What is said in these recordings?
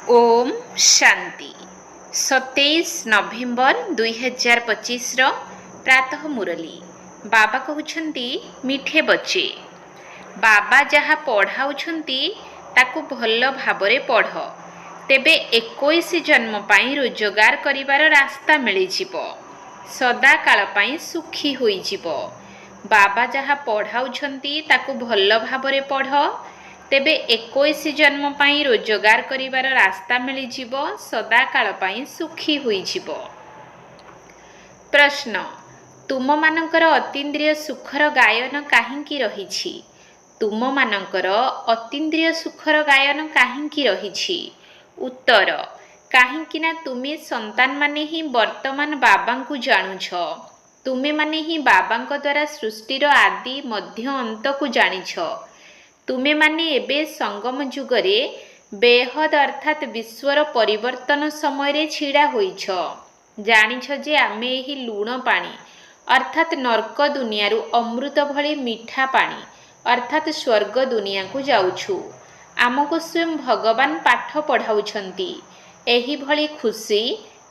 ओम शांति 27 नवेम्बर 2025 प्रातः मुरली बाबा कहउछंती मिठे बच्चे बाबा जहा पढ़ाउछंती ताकू भल भाबरे पढ़ तेबे 21 जन्म पाई रोजगार करिवार रास्ता मिली जिवो सदा काल पाई सुखी होई जिवो। बाबा जहा पढ़ाउछंती ताकू भल भाबरे पढ़ तेबे 21 जन्म पाई रोजगार करिवार रास्ता मिली जिवो सदा काल पाई सुखी होई जिवो। प्रश्न तुम मानकर अतीन्द्रिय सुखर गायन काहींकी रहिछि? तुम मानकर अतीन्द्रिय सुखर गायन काहींकी रहिछि? उत्तर काहींकिना तुमे संतान माने ही वर्तमान बाबांकु जानुछ। तुमे माने ही बाबांक द्वारा सृष्टिर आदि मध्य अंत को जानिछ। तुमे माने एबे संगम जुगरे बेहद अर्थात विश्वर परिवर्तन समय रे छिड़ा होइछ। जानिछ जे आमे एही लूण पानी अर्थात नर्क दुनियारू अमृत भली मीठा पानी अर्थात स्वर्ग दुनिया को जाउछु। आमको स्वयं भगवान पाठ पढ़ाउछंती। एही भली खुशी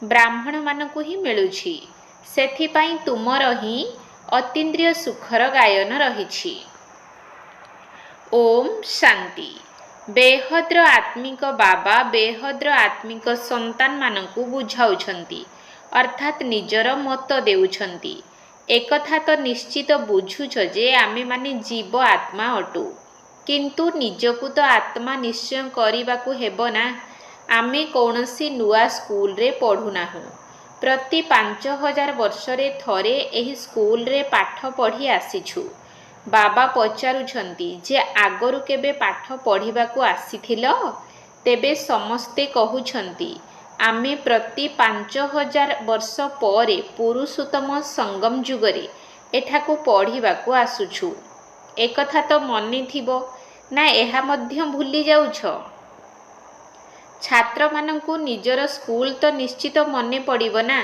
ब्राह्मण मानकु ही मिलुछि। सेथिपाई तुमर ही अतीन्द्रिय सुखर गायन रहिछि। ओम शांति बेहद्र आत्मिक बाबा बेहद्र आत्मिक संतान मानकु बुझाउछंती अर्थात निजर मत देउछंती। एकथा तो निश्चित बुझुछ जे आमे माने जीव आत्मा अटु किंतु निजकु तो आत्मा निश्चय करिबाकु हेबो ना। आमे कौनसी नुआ स्कूल रे पढ़ु नाहु। प्रति 5000 वर्ष रे थरे एही स्कूल रे पाठ पढ़ी आसीछु। बाबा पचारुछंती जे आगरु केबे पाठ पढ़िबाकु आसीथिलो? तेबे समस्ते कहुछंती आमे प्रति 5000 वर्ष परे पुरुषोत्तम संगम जुगरे एठाकु पढ़िबाकु आसुछु। एकथा तो मने थिबो ना एहा मध्य भूली जाउछ? छात्र मानंकु निजर स्कूल तो निश्चित मने पड़िबो ना।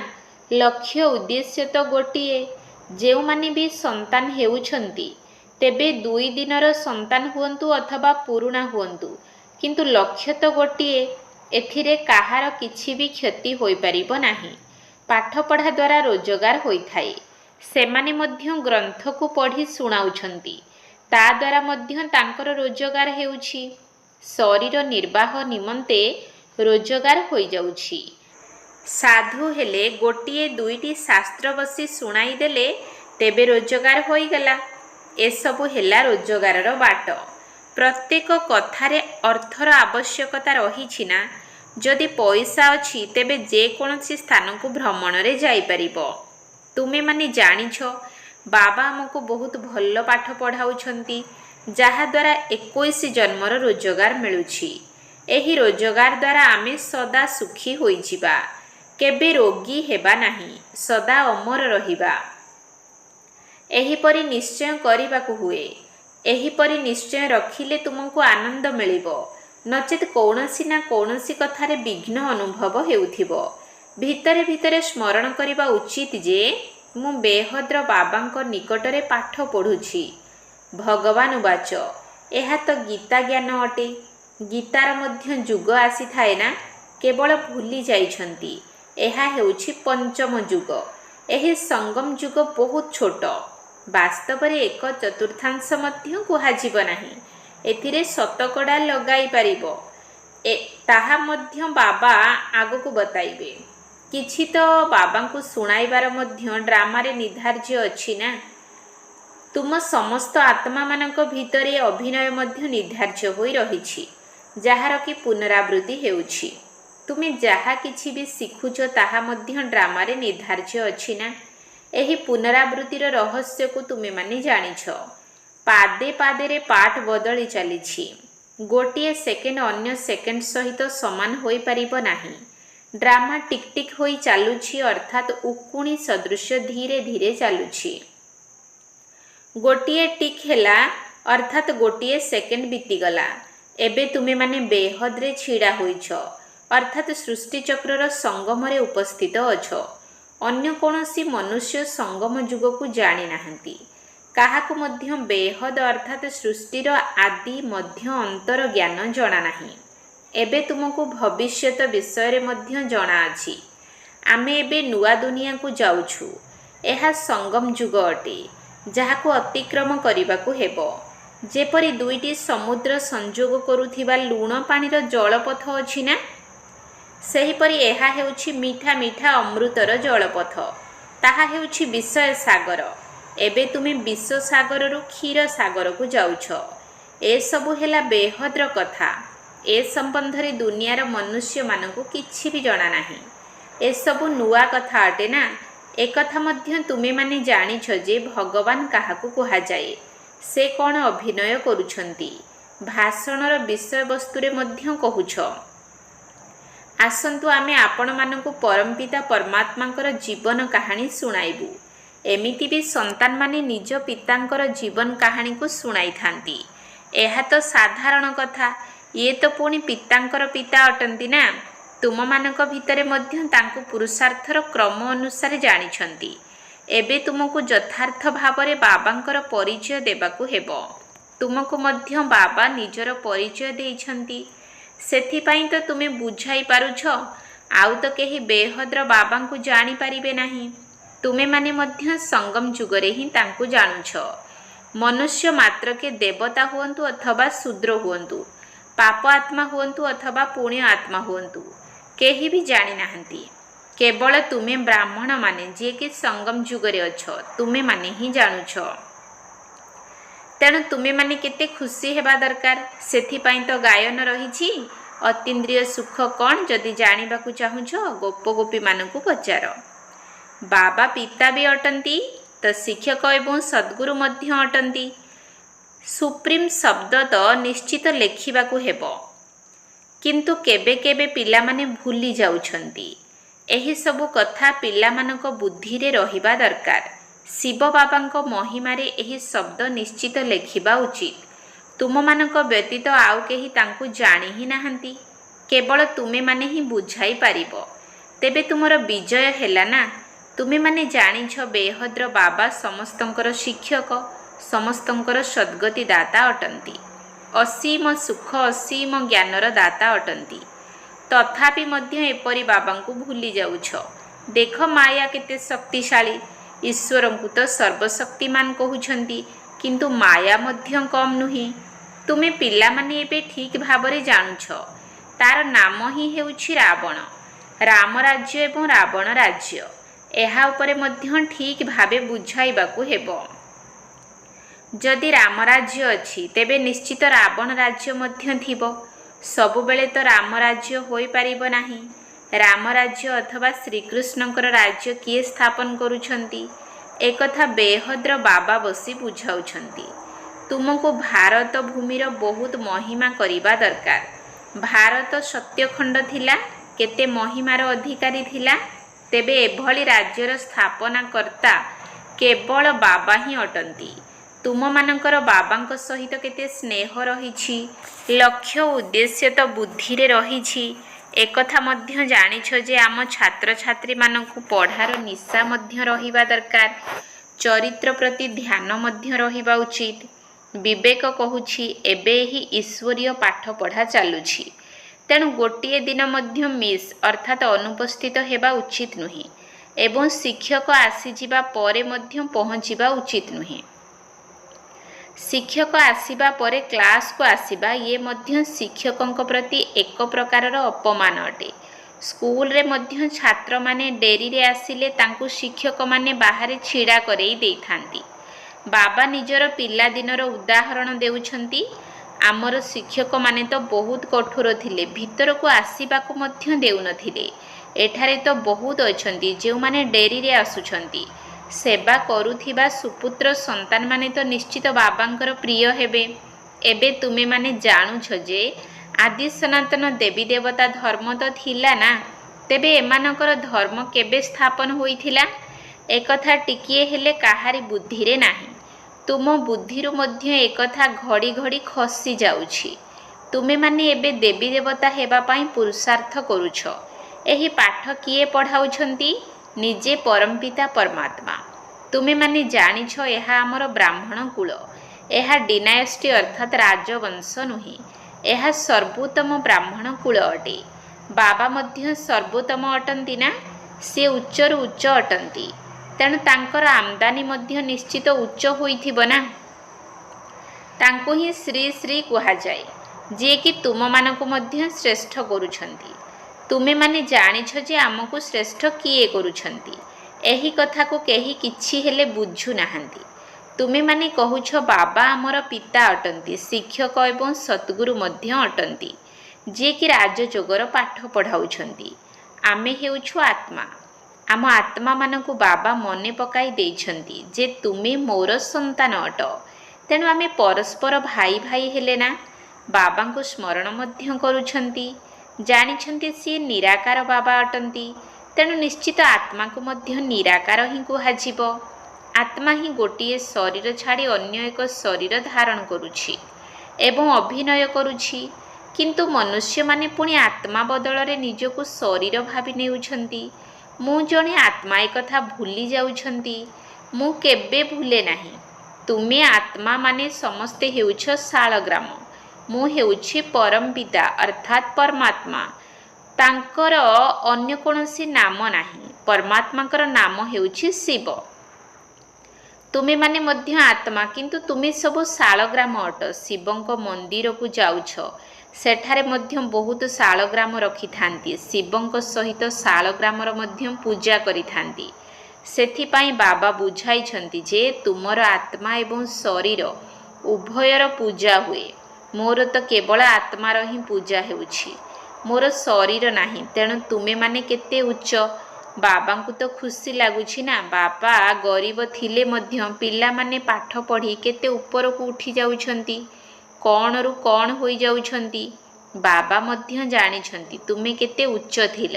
लक्ष्य उद्देश्य तो गोटिए। जेउ माने भी संतान हेउछंती तेबे 2 दिनर संतान हुअन्तु अथवा पुरुणा हुअन्तु किंतु लक्ष्य तो गोटिए। एथिरे काहार किछि भी क्षति होई परिबो नाही। पाठ पढ़ा द्वारा रोजगार होई थाए। सेमाने मध्य ग्रंथ को पढ़ी सुनाउछंती ता द्वारा मध्य तांकर रोजगार हेउछि। शरीर निर्वाह निमंते रोजगार होई जाउछि। साधु हेले गोटिए 2टी शास्त्र बसी सुनाई देले तेबे रोजगार होई गला। एसबु हेला रोजगारर बाट। प्रत्येक कथारे अर्थर आवश्यकता रहिछि ना। जदि पैसा अछि तेबे जे कोनोसी स्थान को भ्रमण रे जाई परिबो। तुमे माने जानिछ बाबा हमको बहुत भल्ल पाठ पढ़ाउछंती जहा द्वारा 21 जन्मर रोजगार मिलुछि। एही रोजगार द्वारा आमे सदा सुखी होई जिबा। केबे रोगी हेबा नाही। सदा अमर रहिबा। एहीपरि निश्चय करिबाकु हुए। एहीपरि निश्चय रखिले तुमको आनंद मिलिबो। नचेत कौनसी ना कौनसी कथारे विघ्न अनुभव हेउथिबो। भितरे भितरे स्मरण करिबा उचित जे मु बेहद्र बाबांक निकटरे पाठ पढ़ुछि। भगवान उवाच एहा तो गीता ज्ञान अटे। गीतार मध्य जुग आसी थाए ना केवल भूली जाइछंती। एहा हेउछि पंचम जुग। एही संगम जुग बहुत छोट। वास्तव रे 1/4 मध्य कुहाजिब नाही। एथिरे शतकड़ा लगाई पारिबो। ताहा मध्य बाबा आगो को बताइबे। किछि तो बाबांकु सुनाइबार मध्य ड्रामा रे निर्धार्य अछि ना। तुम समस्त आत्मा मानक भितरे अभिनय मध्य निर्धार्य होई रहिछि जहार कि पुनरावृत्ति हेउछि। तुमे जहा किछि भी सिखुछ ताहा मध्य ड्रामा रे निर्धार्य अछि ना। एही पुनरावृत्तिर रहस्य को तुमे माने जानिछ। पादे पादे रे पाठ बदली चलीछि। गोटिए सेकेंड अन्य सेकेंड सहित समान होई परिबो नाही। ड्रामा टिक टिक होई चालुछि अर्थात उकुणी सदृश धीरे धीरे चालुछि। गोटिए टिक हेला अर्थात गोटिए सेकेंड बीतीगला। एबे तुमे माने बेहद रे छिड़ा होइछ अर्थात सृष्टि चक्रर संगम रे उपस्थित अछ। अन्य कोनोसी मनुष्य संगम जुग को जानि नाहंती। काहाकु मध्य बेहद अर्थात सृष्टिर आदि मध्य अंतर ज्ञान जना नाही। एबे तुमको भविष्यत विषय मध्य जଣା अछि। आमे एबे नुआ दुनिया को जाउछु। एहा संगम जुग अटे जहाको अतिक्रम करबाकू हेबो। जेपरि दुईटी समुद्र संजोग करुथिबा लुण पानीर जलपथ अछि ना, सेहीपरि एहा हेउछि मीठा मीठा अमृतर जलपथ। ताहा हेउछि विषय सागर। एबे तुमे विश्व सागररु क्षीर सागर को जाउछ। ए सबु हेला बेहद्र कथा। ए संबंधरे दुनियार मनुष्य मानकु किछि भी जଣା नाही। ए सबु नुआ कथा अटे ना। ए कथा मध्य तुमे माने जानिछ जे भगवान काहाकू कुहा जाए, से कौन अभिनय करुछंती, भाषणर विषय वस्तुरे मध्य कहुछ। आसंतु आमे आपण मानकु परमपिता परमात्मांकर जीवन कहानी सुनाइबु। एमिति भी संतान माने निज पितांकर जीवन कहानी को सुनाई थांती। एहा तो साधारण कथा। ये तो पुणी पितांकर पिता अटंती ना। तुम मानक भितरे मध्य तांको पुरुषार्थर क्रम अनुसार जानिछंती। एबे तुमको यथार्थ भावरे बाबांकर परिचय देबाकू हेबो। तुमको मध्य बाबा निजर परिचय देइछंती। सेथिपाई तो तुमे बुझाई पारुछ। आउ तो केही बेहद्र बाबांकू जानी पारिबे नाही। तुमे माने मध्य संगम जुगरे ही तांकू जानुछ। मनुष्य मात्र के देवता हुअन्तु अथवा शूद्र हुअन्तु, पाप आत्मा हुअन्तु अथवा पुण्य आत्मा हुअन्तु, केही भी जानी नाहंती। केवल तुमे ब्राह्मण माने जे कि संगम जुगरे अछ, तुमे माने ही जानुछ। तेणु तुमे माने केते खुशी हेबा दरकार। सेथिपाई तो गायन रहिछि, अतीन्द्रिय सुख कौन जदि जानिबाकू चाहुछ गोप गोपी मानकू पचार। बाबा पिता भी अटंती तो शिक्षक एवं सद्गुरु मध्य अटंती। सुप्रीम शब्द तो निश्चित लेखिबाकू हेबो, किंतु केबे केबे पिला माने भूली जाउछंती। एही सबु कथा पिला मानक बुद्धि रे रहिबा दरकार। शिव बाबांको महिमारे एही शब्द निश्चित लेखिबा उचित। तुम मानक व्यतीत आउ केही तांकू जानी ही नाहंती। केवल तुमे माने ही बुझाई पारिबो। तेबे तुमर विजय हेला ना। तुमे माने जानिछ बेहद्र बाबा समस्तंकर शिक्षक, समस्तंकर सद्गति दाता अटंती। असीम सुख असीम ज्ञानर दाता अटंती। तथापि मध्य एपरि बाबांकू भूली जाउछ। देख माया केते शक्तिशाली। ईश्वरंकू तो सर्वशक्तिमान कहउछंती, किंतु माया मध्य कम नुही। तुमे पिला माने एबे ठीक भाबरे जानुछ। तार नाम ही हेउछि रावण। राम राज्य एवं रावण राज्य, एहा उपरे मध्य ठीक भाबे बुझाइबाकू हेबो। जदि राम राज्य अछि तेबे निश्चित रावण राज्य मध्य थिबो। सबुबेले तो राम राज्य होई पारिबो नाही। राम राज्य अथवा श्रीकृष्णकर राज्य किए स्थापन करुछंती, एकथा बेहद्र बाबा बसी बुझाउछंती। तुमको भारत भूमिर बहुत महिमा करिबा दरकार। भारत सत्यखंड थिला, केते महिमार अधिकारी थिला। तेबे एभली राज्यर स्थापना कर्ता केवल बाबा ही अटंती। तुम मानकर बाबांक सहित केते स्नेह रहिछि, लक्ष्य उद्देश्य तो बुद्धि रे रहिछि। एकथा मध्य जानिछ जे आम छात्र छात्री मानकु पढ़ार निशा मध्य रहिबा दरकार। चरित्र प्रति ध्यान मध्य रहिबा उचित। विवेक कहुछि एबे ही ईश्वरीय पाठ पढ़ा चालुछि। तेणु गोटिए दिन मध्य मिस अर्थात अनुपस्थित हेबा उचित नुहे, एवं शिक्षक आसीजिबा परे मध्य पहुँचिबा उचित नुहे। शिक्षक आसीबा परे क्लास को आसीबा ये मध्य शिक्षकंक प्रति एक प्रकारर अपमान अटे। स्कूल रे मध्य छात्र माने डेरी रे आसिले तांकु शिक्षक माने बाहरे छिड़ा करई देइथांती। बाबा निजर पिला दिनर उदाहरण देउछंती। आमर शिक्षक माने तो बहुत कठोर थिले, भीतर को आसीबा को मध्य देउ नथिले। एठारे तो बहुत अछंती जेउ माने डेरी रे आसुछंती। सेवा करुथिबा सुपुत्र संतान माने तो निश्चित बाबांकर प्रिय हेबे। एबे तुमे माने जानुछ जे आदि सनातन देवी देवता धर्म तो थिला ना। तेबे एमानकर धर्म केबे स्थापन होइथिला, एकथा टिकिए हेले काहारी बुद्धि रे नाही। तुम बुद्धिरु मध्य एकथा घड़ी घड़ी खसी जाउछि। तुमे माने एबे देवी देवता हेबा पाई पुरुषार्थ करुछ। एही पाठ किए पढ़ाउछंती? निजे परमपिता परमात्मा। तुमे माने जानिछ एहा आमर ब्राह्मण कुल। एहा डिनायस्टी अर्थात राजवंश नुहे। ଏହା ସର୍ବୋତ୍ତମ ବ୍ରାହ୍ମଣ କୂଳ ଅଟେ। ବାବା ମଧ୍ୟ ସର୍ବୋତ୍ତମ ଅଟନ୍ତି ନା, ସେ ଉଚ୍ଚରୁ ଉଚ୍ଚ ଅଟନ୍ତି। ତେଣୁ ତାଙ୍କର ଆମଦାନୀ ମଧ୍ୟ ନିଶ୍ଚିତ ଉଚ୍ଚ ହୋଇଥିବ ନା। ତାଙ୍କୁ ହିଁ ଶ୍ରୀ ଶ୍ରୀ କୁହାଯାଏ, ଯିଏକି ତୁମମାନଙ୍କୁ ମଧ୍ୟ ଶ୍ରେଷ୍ଠ କରୁଛନ୍ତି। ତୁମେମାନେ ଜାଣିଛ ଯେ ଆମକୁ ଶ୍ରେଷ୍ଠ କିଏ କରୁଛନ୍ତି। ଏହି କଥାକୁ କେହି କିଛି ହେଲେ ବୁଝୁନାହାନ୍ତି। ତୁମେମାନେ କହୁଛ ବାବା ଆମର ପିତା ଅଟନ୍ତି, ଶିକ୍ଷକ ଏବଂ ସଦ୍ଗୁରୁ ମଧ୍ୟ ଅଟନ୍ତି, ଯିଏକି ରାଜଯୋଗର ପାଠ ପଢ଼ାଉଛନ୍ତି। ଆମେ ହେଉଛୁ ଆତ୍ମା। ଆମ ଆତ୍ମାମାନଙ୍କୁ ବାବା ମନେ ପକାଇ ଦେଇଛନ୍ତି ଯେ ତୁମେ ମୋର ସନ୍ତାନ ଅଟ। ତେଣୁ ଆମେ ପରସ୍ପର ଭାଇ ଭାଇ ହେଲେ ନା। ବାବାଙ୍କୁ ସ୍ମରଣ ମଧ୍ୟ କରୁଛନ୍ତି, ଜାଣିଛନ୍ତି ସିଏ ନିରାକାର ବାବା ଅଟନ୍ତି। ତେଣୁ ନିଶ୍ଚିତ ଆତ୍ମାକୁ ମଧ୍ୟ ନିରାକାର ହିଁ କୁହାଯିବ। ଆତ୍ମା ହିଁ ଗୋଟିଏ ଶରୀର ଛାଡ଼ି ଅନ୍ୟ ଏକ ଶରୀର ଧାରଣ କରୁଛି ଏବଂ ଅଭିନୟ କରୁଛି। କିନ୍ତୁ ମନୁଷ୍ୟମାନେ ପୁଣି ଆତ୍ମା ବଦଳରେ ନିଜକୁ ଶରୀର ଭାବି ନେଉଛନ୍ତି। ମୁଁ ଜଣେ ଆତ୍ମା ଏକଥା ଭୁଲି ଯାଉଛନ୍ତି। ମୁଁ କେବେ ଭୁଲେ ନାହିଁ। ତୁମେ ଆତ୍ମାମାନେ ସମସ୍ତେ ହେଉଛ ଶାଳଗ୍ରାମ। ମୁଁ ହେଉଛି ପରମପିତା ଅର୍ଥାତ୍ ପରମାତ୍ମା। ତାଙ୍କର ଅନ୍ୟ କୌଣସି ନାମ ନାହିଁ। ପରମାତ୍ମାଙ୍କର ନାମ ହେଉଛି ଶିବ। ତୁମେମାନେ ମଧ୍ୟ ଆତ୍ମା, କିନ୍ତୁ ତୁମେ ସବୁ ଶାଳଗ୍ରାମ ଅଟ। ଶିବଙ୍କ ମନ୍ଦିରକୁ ଯାଉଛ, ସେଠାରେ ମଧ୍ୟ ବହୁତ ଶାଳଗ୍ରାମ ରଖିଥାନ୍ତି। ଶିବଙ୍କ ସହିତ ଶାଳଗ୍ରାମର ମଧ୍ୟ ପୂଜା କରିଥାନ୍ତି। ସେଥିପାଇଁ ବାବା ବୁଝାଇଛନ୍ତି ଯେ ତୁମର ଆତ୍ମା ଏବଂ ଶରୀର ଉଭୟର ପୂଜା ହୁଏ। ମୋର ତ କେବଳ ଆତ୍ମାର ହିଁ ପୂଜା ହେଉଛି, ମୋର ଶରୀର ନାହିଁ। ତେଣୁ ତୁମେମାନେ କେତେ ଉଚ୍ଚ। ବାବାଙ୍କୁ ତ ଖୁସି ଲାଗୁଛି ନା। ବାବା ଗରିବ ଥିଲେ ମଧ୍ୟ ପିଲାମାନେ ପାଠ ପଢ଼ି କେତେ ଉପରକୁ ଉଠି ଯାଉଛନ୍ତି, କ'ଣରୁ କ'ଣ ହୋଇଯାଉଛନ୍ତି। ବାବା ମଧ୍ୟ ଜାଣିଛନ୍ତି ତୁମେ କେତେ ଉଚ୍ଚ ଥିଲ।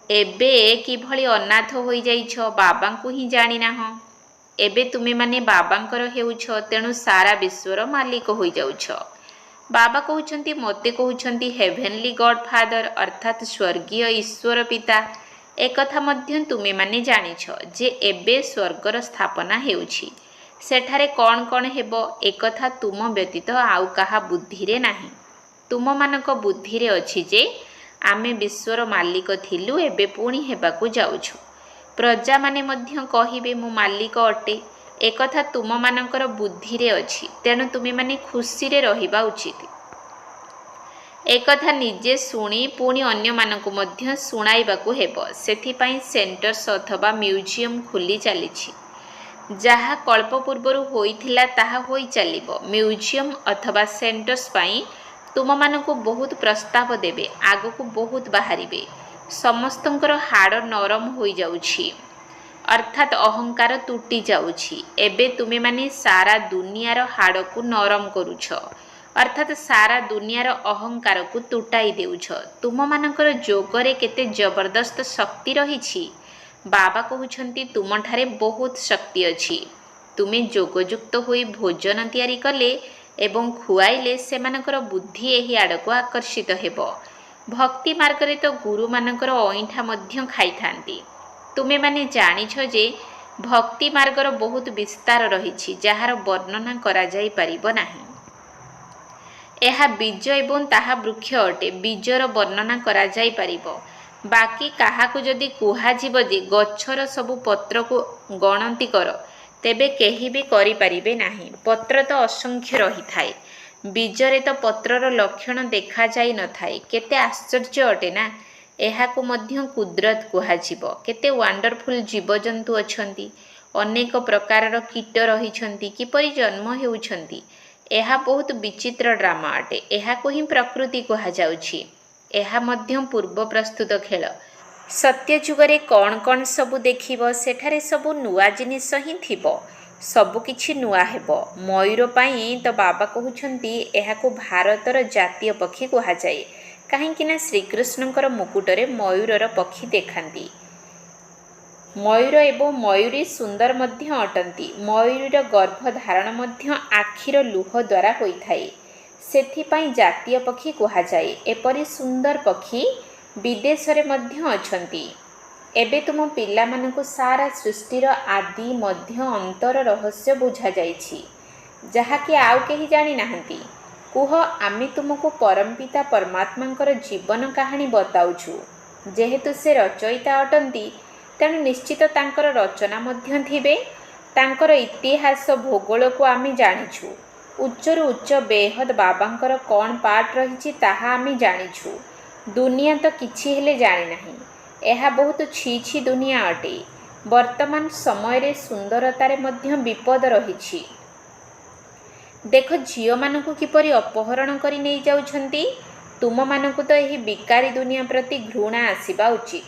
ଏବେ କିଭଳି ଅନାଥ ହୋଇଯାଇଛ, ବାବାଙ୍କୁ ହିଁ ଜାଣିନାହଁ। ଏବେ ତୁମେମାନେ ବାବାଙ୍କର ହେଉଛ, ତେଣୁ ସାରା ବିଶ୍ୱର ମାଲିକ ହୋଇଯାଉଛ। ବାବା କହୁଛନ୍ତି, ମୋତେ କହୁଛନ୍ତି ହେଭେନଲି ଗଡ୍ ଫାଦର ଅର୍ଥାତ୍ ସ୍ୱର୍ଗୀୟ ଈଶ୍ୱର ପିତା। ଏକଥା ମଧ୍ୟ ତୁମେମାନେ ଜାଣିଛ ଯେ ଏବେ ସ୍ୱର୍ଗର ସ୍ଥାପନା ହେଉଛି। ସେଠାରେ କ'ଣ କ'ଣ ହେବ, ଏକଥା ତୁମ ବ୍ୟତୀତ ଆଉ କାହା ବୁଦ୍ଧିରେ ନାହିଁ। ତୁମମାନଙ୍କ ବୁଦ୍ଧିରେ ଅଛି ଯେ ଆମେ ବିଶ୍ୱର ମାଲିକ ଥିଲୁ, ଏବେ ପୁଣି ହେବାକୁ ଯାଉଛୁ। ପ୍ରଜାମାନେ ମଧ୍ୟ କହିବେ ମୁଁ ମାଲିକ ଅଟେ। ଏକଥା ତୁମମାନଙ୍କର ବୁଦ୍ଧିରେ ଅଛି। ତେଣୁ ତୁମେମାନେ ଖୁସିରେ ରହିବା ଉଚିତ। ଏକଥା ନିଜେ ଶୁଣି ପୁଣି ଅନ୍ୟମାନଙ୍କୁ ମଧ୍ୟ ଶୁଣାଇବାକୁ ହେବ। ସେଥିପାଇଁ ସେଣ୍ଟର୍ସ ଅଥବା ମ୍ୟୁଜିୟମ ଖୋଲି ଚାଲିଛି। ଯାହା କଳ୍ପ ପୂର୍ବରୁ ହୋଇଥିଲା ତାହା ହୋଇ ଚାଲିବ। ମ୍ୟୁଜିୟମ ଅଥବା ସେଣ୍ଟର୍ସ ପାଇଁ ତୁମମାନଙ୍କୁ ବହୁତ ପ୍ରସ୍ତାବ ଦେବେ। ଆଗକୁ ବହୁତ ବାହାରିବେ। ସମସ୍ତଙ୍କର ହାଡ଼ ନରମ ହୋଇଯାଉଛି, ଅର୍ଥାତ୍ ଅହଙ୍କାର ତୁଟି ଯାଉଛି। ଏବେ ତୁମେମାନେ ସାରା ଦୁନିଆର ହାଡ଼କୁ ନରମ କରୁଛ, ଅର୍ଥାତ୍ ସାରା ଦୁନିଆର ଅହଙ୍କାରକୁ ତୁଟାଇ ଦେଉଛ। ତୁମମାନଙ୍କର ଯୋଗରେ କେତେ ଜବରଦସ୍ତ ଶକ୍ତି ରହିଛି। ବାବା କହୁଛନ୍ତି ତୁମଠାରେ ବହୁତ ଶକ୍ତି ଅଛି। ତୁମେ ଯୋଗଯୁକ୍ତ ହୋଇ ଭୋଜନ ତିଆରି କଲେ ଏବଂ ଖୁଆଇଲେ ସେମାନଙ୍କର ବୁଦ୍ଧି ଏହି ଆଡ଼କୁ ଆକର୍ଷିତ ହେବ। ଭକ୍ତି ମାର୍ଗରେ ତ ଗୁରୁମାନଙ୍କର ଅଇଁଠା ମଧ୍ୟ ଖାଇଥାନ୍ତି। ତୁମେମାନେ ଜାଣିଛ ଯେ ଭକ୍ତି ମାର୍ଗର ବହୁତ ବିସ୍ତାର ରହିଛି, ଯାହାର ବର୍ଣ୍ଣନା କରାଯାଇପାରିବ ନାହିଁ। ଏହା ବୀଜ ଏବଂ ତାହା ବୃକ୍ଷ ଅଟେ। ବୀଜର ବର୍ଣ୍ଣନା କରାଯାଇପାରିବ, ବାକି କାହାକୁ ଯଦି କୁହାଯିବ ଯେ ଗଛର ସବୁ ପତ୍ରକୁ ଗଣତି କର, ତେବେ କେହି ବି କରିପାରିବେ ନାହିଁ। ପତ୍ର ତ ଅସଂଖ୍ୟ ରହିଥାଏ, ବୀଜରେ ତ ପତ୍ରର ଲକ୍ଷଣ ଦେଖାଯାଇ ନଥାଏ। କେତେ ଆଶ୍ଚର୍ଯ୍ୟ ଅଟେ ନା। ଏହାକୁ ମଧ୍ୟ କୁଦରତ କୁହାଯିବ। କେତେ ୱାଣ୍ଡରଫୁଲ ଜୀବଜନ୍ତୁ ଅଛନ୍ତି, ଅନେକ ପ୍ରକାରର କୀଟ ରହିଛନ୍ତି, କିପରି ଜନ୍ମ ହେଉଛନ୍ତି। ଏହା ବହୁତ ବିଚିତ୍ର ଡ୍ରାମା ଅଟେ। ଏହାକୁ ହିଁ ପ୍ରକୃତି କୁହାଯାଉଛି। ଏହା ମଧ୍ୟ ପୂର୍ବ ପ୍ରସ୍ତୁତ ଖେଳ। ସତ୍ୟଯୁଗରେ କ'ଣ କ'ଣ ସବୁ ଦେଖିବ, ସେଠାରେ ସବୁ ନୂଆ ଜିନିଷ ହିଁ ଥିବ। ସବୁକିଛି ନୂଆ ହେବ। ମୟୂର ପାଇଁ ତ ବାବା କହୁଛନ୍ତି ଏହାକୁ ଭାରତର ଜାତୀୟ ପକ୍ଷୀ କୁହାଯାଏ, କାହିଁକି ନା ଶ୍ରୀକୃଷ୍ଣଙ୍କର ମୁକୁଟରେ ମୟୂରର ପକ୍ଷୀ ଦେଖାନ୍ତି। ମୟୂର ଏବଂ ମୟୂରୀ ସୁନ୍ଦର ମଧ୍ୟ ଅଟନ୍ତି। ମୟୂରୀର ଗର୍ଭଧାରଣ ମଧ୍ୟ ଆଖିର ଲୁହ ଦ୍ୱାରା ହୋଇଥାଏ। ସେଥିପାଇଁ ଜାତୀୟ ପକ୍ଷୀ କୁହାଯାଏ। ଏପରି ସୁନ୍ଦର ପକ୍ଷୀ ବିଦେଶରେ ମଧ୍ୟ ଅଛନ୍ତି। ଏବେ ତୁମ ପିଲାମାନଙ୍କୁ ସାରା ସୃଷ୍ଟିର ଆଦି ମଧ୍ୟ ଅନ୍ତର ରହସ୍ୟ ବୁଝାଯାଇଛି, ଯାହାକି ଆଉ କେହି ଜାଣିନାହାନ୍ତି। କୁହ, ଆମେ ତୁମକୁ ପରମପିତା ପରମାତ୍ମାଙ୍କର ଜୀବନ କାହାଣୀ ବତାଉଛୁ। ଯେହେତୁ ସେ ରଚୟିତା ଅଟନ୍ତି, ତେଣୁ ନିଶ୍ଚିତ ତାଙ୍କର ରଚନା ମଧ୍ୟ ଥିବେ। ତାଙ୍କର ଇତିହାସ ଭୂଗୋଳକୁ ଆମେ ଜାଣିଛୁ। ଉଚ୍ଚରୁ ଉଚ୍ଚ ବେହଦ ବାବାଙ୍କର କ'ଣ ପାର୍ଟ ରହିଛି ତାହା ଆମେ ଜାଣିଛୁ। ଦୁନିଆ ତ କିଛି ହେଲେ ଜାଣିନାହିଁ। ଏହା ବହୁତ ଛି ଦୁନିଆ ଅଟେ। ବର୍ତ୍ତମାନ ସମୟରେ ସୁନ୍ଦରତାରେ ମଧ୍ୟ ବିପଦ ରହିଛି। ଦେଖ, ଝିଅମାନଙ୍କୁ କିପରି ଅପହରଣ କରି ନେଇଯାଉଛନ୍ତି। ତୁମମାନଙ୍କୁ ତ ଏହି ବିକାରୀ ଦୁନିଆ ପ୍ରତି ଘୃଣା ଆସିବା ଉଚିତ।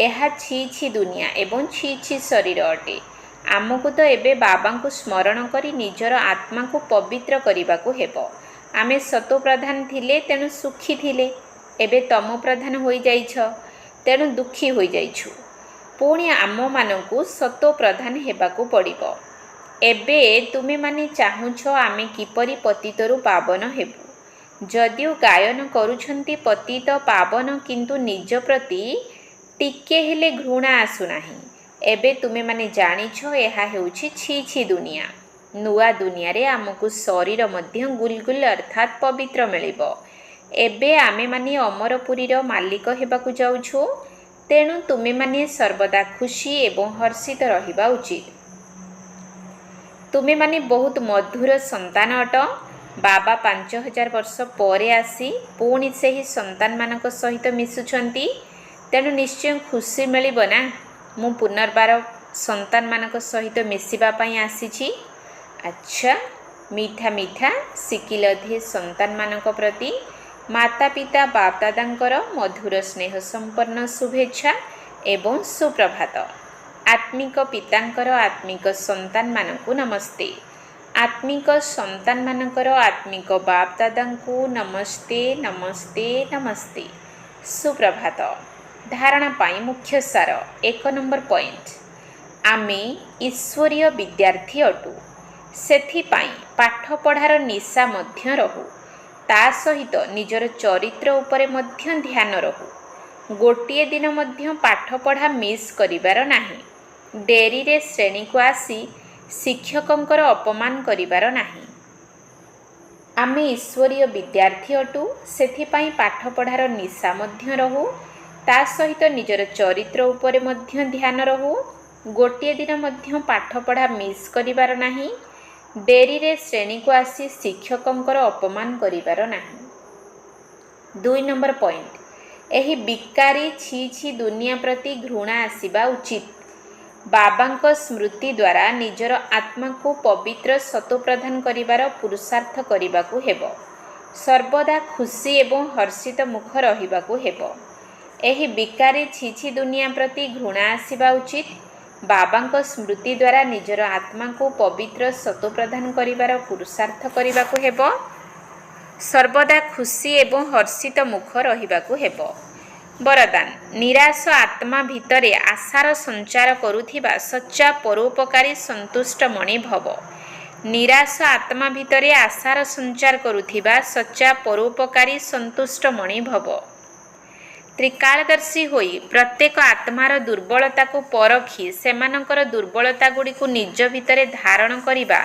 ଏହା ଛି ଦୁନିଆ ଏବଂ ଛି ଶରୀର ଅଟେ। ଆମକୁ ତ ଏବେ ବାବାଙ୍କୁ ସ୍ମରଣ କରି ନିଜର ଆତ୍ମାକୁ ପବିତ୍ର କରିବାକୁ ହେବ। ଆମେ ସତୋପ୍ରଧାନ ଥିଲେ, ତେଣୁ ସୁଖୀ ଥିଲେ। ଏବେ ତମ ପ୍ରଧାନ ହୋଇଯାଇଛ, ତେଣୁ ଦୁଃଖୀ ହୋଇଯାଇଛୁ। ପୁଣି ଆମମାନଙ୍କୁ ସତୋପ୍ରଧାନ ହେବାକୁ ପଡ଼ିବ। ଏବେ ତୁମେମାନେ ଚାହୁଁଛ ଆମେ କିପରି ପତିତରୁ ପାବନ ହେବୁ। ଯଦିଓ ଗାୟନ କରୁଛନ୍ତି ପତିତ ପାବନ, କିନ୍ତୁ ନିଜ ପ୍ରତି ଟିକେ ହେଲେ ଘୃଣା ଆସୁନାହିଁ। ଏବେ ତୁମେମାନେ ଜାଣିଛ ଏହା ହେଉଛି ଛି ଦୁନିଆ। ନୂଆ ଦୁନିଆରେ ଆମକୁ ଶରୀର ମଧ୍ୟ ଗୁଲଗୁଲ ଅର୍ଥାତ୍ ପବିତ୍ର ମିଳିବ। ଏବେ ଆମେମାନେ ଅମରପୁରୀର ମାଲିକ ହେବାକୁ ଯାଉଛୁ। ତେଣୁ ତୁମେମାନେ ସର୍ବଦା ଖୁସି ଏବଂ ହର୍ଷିତ ରହିବା ଉଚିତ। ତୁମେମାନେ ବହୁତ ମଧୁର ସନ୍ତାନ ଅଟ। ବାବା 5000 ବର୍ଷ ପରେ ଆସି ପୁଣି ସେହି ସନ୍ତାନମାନଙ୍କ ସହିତ ମିଶୁଛନ୍ତି। ତେଣୁ ନିଶ୍ଚୟ ଖୁସି ମିଳିବ ନା। ମୁଁ ପୁନର୍ବାର ସନ୍ତାନମାନଙ୍କ ସହିତ ମିଶିବା ପାଇଁ ଆସିଛି। ଆଚ୍ଛା, ମିଠା ମିଠା ଶିକିଲଧି ସନ୍ତାନମାନଙ୍କ ପ୍ରତି ମାତା ପିତା ବାପଦାଦାଙ୍କର ମଧୁର ସ୍ନେହ ସମ୍ପନ୍ନ ଶୁଭେଚ୍ଛା ଏବଂ ସୁପ୍ରଭାତ। ଆତ୍ମିକ ପିତାଙ୍କର ଆତ୍ମିକ ସନ୍ତାନମାନଙ୍କୁ ନମସ୍ତେ। ଆତ୍ମିକ ସନ୍ତାନମାନଙ୍କର ଆତ୍ମିକ ବାପଦାଦାଙ୍କୁ ନମସ୍ତେ ନମସ୍ତେ ନମସ୍ତେ। ସୁପ୍ରଭାତ। ଧାରଣା ପାଇଁ ମୁଖ୍ୟ ସାର। 1 ନମ୍ବର ପଏଣ୍ଟ, ଆମେ ଈଶ୍ୱରୀୟ ବିଦ୍ୟାର୍ଥୀ ଅଟୁ। ସେଥିପାଇଁ ପାଠପଢ଼ାର ନିଶା ମଧ୍ୟ ରହୁ। ତା ସହିତ ନିଜର ଚରିତ୍ର ଉପରେ ମଧ୍ୟ ଧ୍ୟାନ ରହୁ। ଗୋଟିଏ ଦିନ ମଧ୍ୟ ପାଠପଢ଼ା ମିସ୍ କରିବାର ନାହିଁ। ଡେରିରେ ଶ୍ରେଣୀକୁ ଆସି ଶିକ୍ଷକଙ୍କର ଅପମାନ କରିବାର ନାହିଁ। ଆମେ ଈଶ୍ୱରୀୟ ବିଦ୍ୟାର୍ଥୀ ଅଟୁ। ସେଥିପାଇଁ ପାଠପଢ଼ାର ନିଶା ମଧ୍ୟ ରହୁ। ତା ସହିତ ନିଜର ଚରିତ୍ର ଉପରେ ମଧ୍ୟ ଧ୍ୟାନ ରହୁ। ଗୋଟିଏ ଦିନ ମଧ୍ୟ ପାଠପଢ଼ା ମିସ୍ କରିବାର ନାହିଁ। ଡେରିରେ ଶ୍ରେଣୀକୁ ଆସି ଶିକ୍ଷକଙ୍କର ଅପମାନ କରିବାର ନାହିଁ। 2 ନମ୍ବର ପଏଣ୍ଟ, ଏହି ବିକାରୀ ଛି ଦୁନିଆ ପ୍ରତି ଘୃଣା ଆସିବା ଉଚିତ। ବାବାଙ୍କ ସ୍ମୃତି ଦ୍ୱାରା ନିଜର ଆତ୍ମାକୁ ପବିତ୍ର ସତୋପ୍ରଧାନ କରିବାର ପୁରୁଷାର୍ଥ କରିବାକୁ ହେବ। ସର୍ବଦା ଖୁସି ଏବଂ ହର୍ଷିତ ମୁଖ ରହିବାକୁ ହେବ। ଏହି ବିକାରୀ ଛି ଦୁନିଆ ପ୍ରତି ଘୃଣା ଆସିବା ଉଚିତ। ବାବାଙ୍କ ସ୍ମୃତି ଦ୍ୱାରା ନିଜର ଆତ୍ମାକୁ ପବିତ୍ର ସତୋପ୍ରଧାନ କରିବାର ପୁରୁଷାର୍ଥ କରିବାକୁ ହେବ। ସର୍ବଦା ଖୁସି ଏବଂ ହର୍ଷିତ ମୁଖ ରହିବାକୁ ହେବ। ବରଦାନ, ନିରାଶ ଆତ୍ମା ଭିତରେ ଆଶାର ସଞ୍ଚାର କରୁଥିବା ସଚ୍ଚା ପରୋପକାରୀ ସନ୍ତୁଷ୍ଟ ମଣି ଭବ। ନିରାଶ ଆତ୍ମା ଭିତରେ ଆଶାର ସଞ୍ଚାର କରୁଥିବା ସଚ୍ଚା ପରୋପକାରୀ ସନ୍ତୁଷ୍ଟ ମଣି ଭବ। ତ୍ରିକାଳଦର୍ଶୀ ହୋଇ ପ୍ରତ୍ୟେକ ଆତ୍ମାର ଦୁର୍ବଳତାକୁ ପରଖି ସେମାନଙ୍କର ଦୁର୍ବଳତାଗୁଡ଼ିକୁ ନିଜ ଭିତରେ ଧାରଣ କରିବା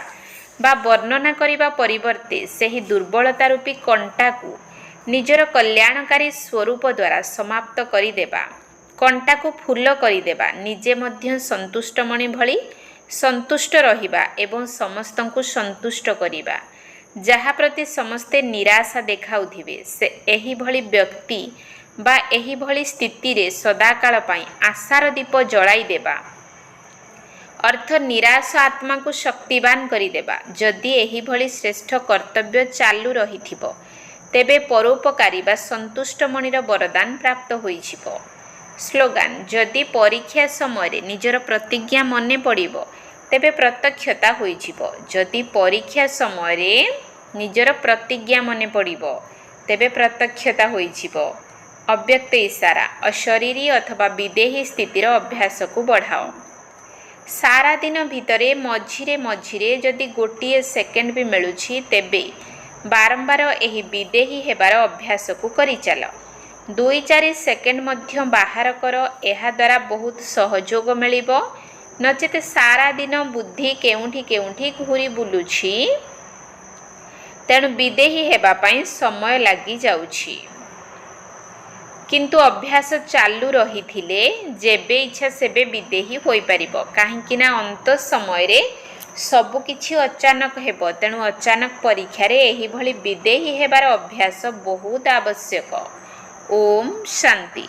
ବା ବର୍ଣ୍ଣନା କରିବା ପରିବର୍ତ୍ତେ ସେହି ଦୁର୍ବଳତା ରୂପୀ କଣ୍ଟାକୁ ନିଜର କଲ୍ୟାଣକାରୀ ସ୍ୱରୂପ ଦ୍ୱାରା ସମାପ୍ତ କରିଦେବା। କଣ୍ଟାକୁ ଫୁଲ କରିଦେବା। ନିଜେ ମଧ୍ୟ ସନ୍ତୁଷ୍ଟମଣି ଭଳି ସନ୍ତୁଷ୍ଟ ରହିବା ଏବଂ ସମସ୍ତଙ୍କୁ ସନ୍ତୁଷ୍ଟ କରିବା। ଯାହା ପ୍ରତି ସମସ୍ତେ ନିରାଶା ଦେଖାଉଥିବେ, ସେ ଏହିଭଳି ବ୍ୟକ୍ତି ବା ଏହିଭଳି ସ୍ଥିତିରେ ସଦାକାଳ ପାଇଁ ଆଶାର ଦୀପ ଜଳାଇ ଦେବା ଅର୍ଥ ନିରାଶ ଆତ୍ମାକୁ ଶକ୍ତିବାନ କରିଦେବା। ଯଦି ଏହିଭଳି ଶ୍ରେଷ୍ଠ କର୍ତ୍ତବ୍ୟ ଚାଲୁ ରହିଥିବ, ତେବେ ପରୋପକାରୀ ବା ସନ୍ତୁଷ୍ଟମଣିର ବରଦାନ ପ୍ରାପ୍ତ ହୋଇଯିବ। ସ୍ଲୋଗାନ, ଯଦି ପରୀକ୍ଷା ସମୟରେ ନିଜର ପ୍ରତିଜ୍ଞା ମନେ ପଡ଼ିବ, ତେବେ ପ୍ରତ୍ୟକ୍ଷତା ହୋଇଯିବ। ଯଦି ପରୀକ୍ଷା ସମୟରେ ନିଜର ପ୍ରତିଜ୍ଞା ମନେ ପଡ଼ିବ, ତେବେ ପ୍ରତ୍ୟକ୍ଷତା ହୋଇଯିବ। ଅବ୍ୟକ୍ତ ଇସାରା, ଅଶରୀରୀ ଅଥବା ବିଦେହୀ ସ୍ଥିତିର ଅଭ୍ୟାସକୁ ବଢ଼ାଅ। ସାରା ଦିନ ଭିତରେ ମଝିରେ ମଝିରେ ଯଦି ଗୋଟିଏ ସେକେଣ୍ଡ ବି ମିଳୁଛି, ତେବେ ବାରମ୍ବାର ଏହି ବିଦେହୀ ହେବାର ଅଭ୍ୟାସକୁ କରିଚାଲ। 2-4 ସେକେଣ୍ଡ ମଧ୍ୟ ବାହାର କର। ଏହାଦ୍ୱାରା ବହୁତ ସହଯୋଗ ମିଳିବ। ନଚେତ୍ ସାରା ଦିନ ବୁଦ୍ଧି କେଉଁଠି କେଉଁଠି ଘୁରି ବୁଲୁଛି। ତେଣୁ ବିଦେହୀ ହେବା ପାଇଁ ସମୟ ଲାଗିଯାଉଛି। କିନ୍ତୁ ଅଭ୍ୟାସ ଚାଲୁ ରହିଥିଲେ ଯେବେ ଇଚ୍ଛା ସେବେ ବିଦେହୀ ହୋଇପାରିବ। କାହିଁକି ନା ଅନ୍ତ ସମୟରେ ସବୁକିଛି ଅଚାନକ ହେବ। ତେଣୁ ଅଚାନକ ପରୀକ୍ଷାରେ ଏହିଭଳି ବିଦେହୀ ହେବାର ଅଭ୍ୟାସ ବହୁତ ଆବଶ୍ୟକ। ଓମ୍ ଶାନ୍ତି।